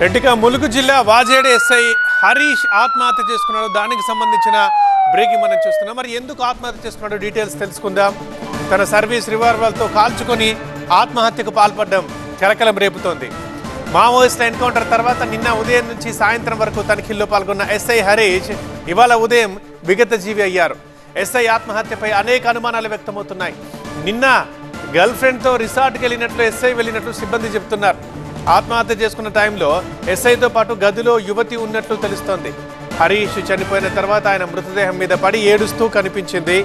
రెడ్డిక ములుగు జిల్లా వాజేడు ఎస్ఐ హరీష్ ఆత్మహత్య చేసుకున్నాడు. దానికి సంబంధించిన బ్రేకింగ్ మనం చూస్తున్నాం. మరి ఎందుకు ఆత్మహత్య చేసుకున్నాడో డీటెయిల్స్ తెలుసుకుందాం. తన సర్వీస్ రివాల్వర్తో కాల్చుకొని ఆత్మహత్యకు పాల్పడడం కలకలం రేపుతోంది. మావోయిస్టుల ఎన్కౌంటర్ తర్వాత నిన్న ఉదయం నుంచి సాయంత్రం వరకు తనిఖీల్లో పాల్గొన్న ఎస్ఐ హరీష్ ఇవాళ ఉదయం విగత జీవి అయ్యారు. ఎస్ఐ ఆత్మహత్యపై అనేక అనుమానాలు వ్యక్తమవుతున్నాయి. నిన్న గర్ల్ ఫ్రెండ్తో రిసార్ట్కి వెళ్ళినట్లు ఎస్ఐ వెళ్ళినట్లు సిబ్బంది చెబుతున్నారు. ఆత్మహత్య చేసుకున్న టైంలో ఎస్ఐతో పాటు గదిలో యువతి ఉన్నట్లు తెలుస్తోంది. హరీష్ చనిపోయిన తర్వాత ఆయన మృతదేహం మీద పడి ఏడుస్తూ కనిపించింది.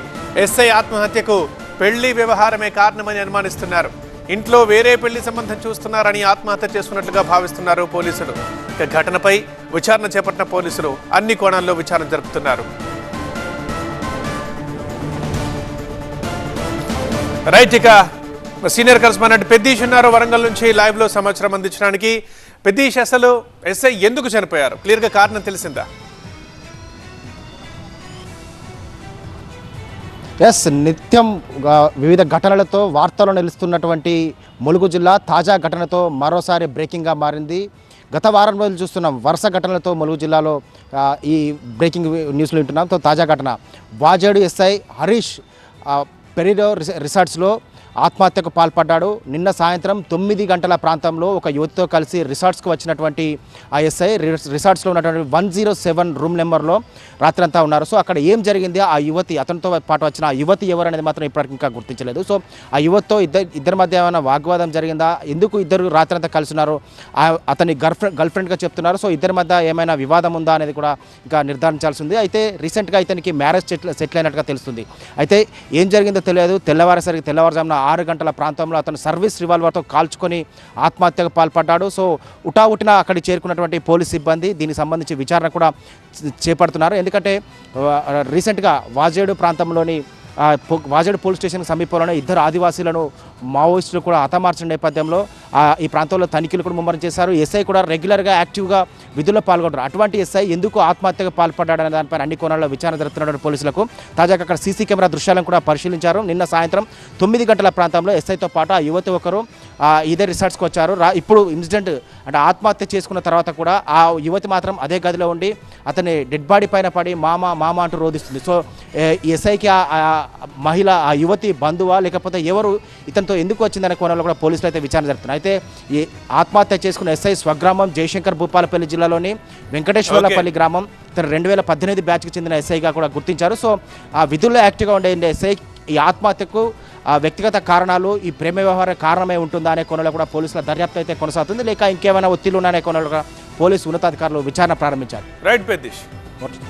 ఎస్ఐ ఆత్మహత్యకు పెళ్లి వ్యవహారమే కారణమని అనుమానిస్తున్నారు. ఇంట్లో వేరే పెళ్లి సంబంధం చూస్తున్నారని ఆత్మహత్య చేసుకున్నట్లుగా భావిస్తున్నారు పోలీసులు. ఇక ఘటనపై విచారణ చేపట్టిన పోలీసులు అన్ని కోణాల్లో విచారణ జరుపుతున్నారు. రైట్, ఇక సీనియర్ కరెస్పాండెంట్ పెద్దీష్ ఉన్నారు వరంగల్ నుంచి లైవ్ లో సమాచారం అందించడానికి. పెద్దీష్, అసలు ఎస్ఐ ఎందుకు చనిపోయారు? క్లియర్ గా కారణం తెలిసిందా? నిత్యం వివిధ ఘటనలతో వార్తల్లో నిలుస్తున్నటువంటి ములుగు జిల్లా తాజా ఘటనతో మరోసారి బ్రేకింగ్గా మారింది. గత వారం రోజులు చూస్తున్నాం వరుస ఘటనలతో ములుగు జిల్లాలో ఈ బ్రేకింగ్ న్యూస్లు వింటున్నాం. తాజా ఘటన వాజేడు ఎస్ఐ హరీష్ పెరిడో రిసార్ట్స్లో ఆత్మహత్యకు పాల్పడ్డాడు. నిన్న సాయంత్రం 9 గంటల ప్రాంతంలో ఒక యువతితో కలిసి రిసార్ట్స్కి వచ్చినటువంటి ఆ ఎస్ఐ రిసార్ట్స్లో ఉన్నటువంటి 107 రూమ్ నెంబర్లో రాత్రంతా ఉన్నారు. సో అక్కడ ఏం జరిగింది, ఆ యువతి అతనితో పాటు వచ్చిన ఆ యువతి ఎవరు అనేది మాత్రం ఇప్పటికి ఇంకా గుర్తించలేదు. సో ఆ యువతితో ఇద్దరి మధ్య ఏమైనా వాగ్వాదం జరిగిందా, ఎందుకు ఇద్దరు రాత్రంతా కలిసి ఉన్నారు, అతని గర్ల్ ఫ్రెండ్గా చెప్తున్నారు. సో ఇద్దరి మధ్య ఏమైనా వివాదం ఉందా అనేది కూడా ఇంకా నిర్ధారించాల్సి ఉంది. అయితే రీసెంట్గా ఇతనికి మ్యారేజ్ సెటిల్ అయినట్టుగా తెలుస్తుంది. అయితే ఏం జరిగిందో తెలియదు. తెల్లవారుజామున 6 గంటల ప్రాంతంలో అతను సర్వీస్ రివాల్వర్తో కాల్చుకొని ఆత్మహత్యకు పాల్పడ్డాడు. సో ఉటావుటిన అక్కడికి చేరుకున్నటువంటి పోలీస్ సిబ్బంది దీనికి సంబంధించి విచారణ కూడా చేపడుతున్నారు. ఎందుకంటే రీసెంట్గా వాజేడు ప్రాంతంలోని వాజేడు పోలీస్ స్టేషన్ సమీపంలోనే ఇద్దరు ఆదివాసీలను మావోయిస్టులు కూడా హతమార్చిన నేపథ్యంలో ఈ ప్రాంతంలో తనిఖీలు కూడా ముమ్మరం చేశారు. ఎస్ఐ కూడా రెగ్యులర్గా యాక్టివ్గా విధుల్లో పాల్గొంటారు. అటువంటి ఎస్ఐ ఎందుకు ఆత్మహత్యకు పాల్పడ్డాడనే దానిపైన అన్ని కోణాల్లో విచారణ జరుపుతున్న పోలీసులకు తాజాగా అక్కడ సీసీ కెమెరా దృశ్యాలను కూడా పరిశీలించారు. నిన్న సాయంత్రం 9 గంటల ప్రాంతంలో ఎస్ఐతో పాటు ఆ యువతి ఒకరు ఇదే రిసార్ట్స్కి వచ్చారు. ఇప్పుడు ఇన్సిడెంట్ అంటే ఆత్మహత్య చేసుకున్న తర్వాత కూడా ఆ యువతి మాత్రం అదే గదిలో ఉండి అతని డెడ్ బాడీ పైన పడి మామ అంటూ రోధిస్తుంది. సో ఈ ఎస్ఐకి మహిళ ఆ యువతి బంధువా లేకపోతే ఎవరు ఇతనితో ఎందుకు వచ్చిందనే కోణంలో కూడా పోలీసులు అయితే విచారణ జరుపుతున్నారు. అయితే ఈ ఆత్మహత్య చేసుకున్న ఎస్ఐ స్వగ్రామం జయశంకర్ భూపాలపల్లి జిల్లాలోని వెంకటేశ్వర్లపల్లి గ్రామం. తన 2018 బ్యాచ్కి చెందిన ఎస్ఐగా కూడా గుర్తించారు. సో ఆ విధుల్లో యాక్టివ్గా ఉండే ఎస్ఐ ఈ ఆత్మహత్యకు వ్యక్తిగత కారణాలు, ఈ ప్రేమ వ్యవహార కారణమే ఉంటుందా అనే కోణంలో కూడా పోలీసుల దర్యాప్తు అయితే కొనసాగుతుంది. లేక ఇంకేమైనా ఒత్తిళ్లు ఉన్నాయనే కోణంలో కూడా పోలీసు ఉన్నతాధికారులు విచారణ ప్రారంభించారు. రైట్ పెద్దీష్.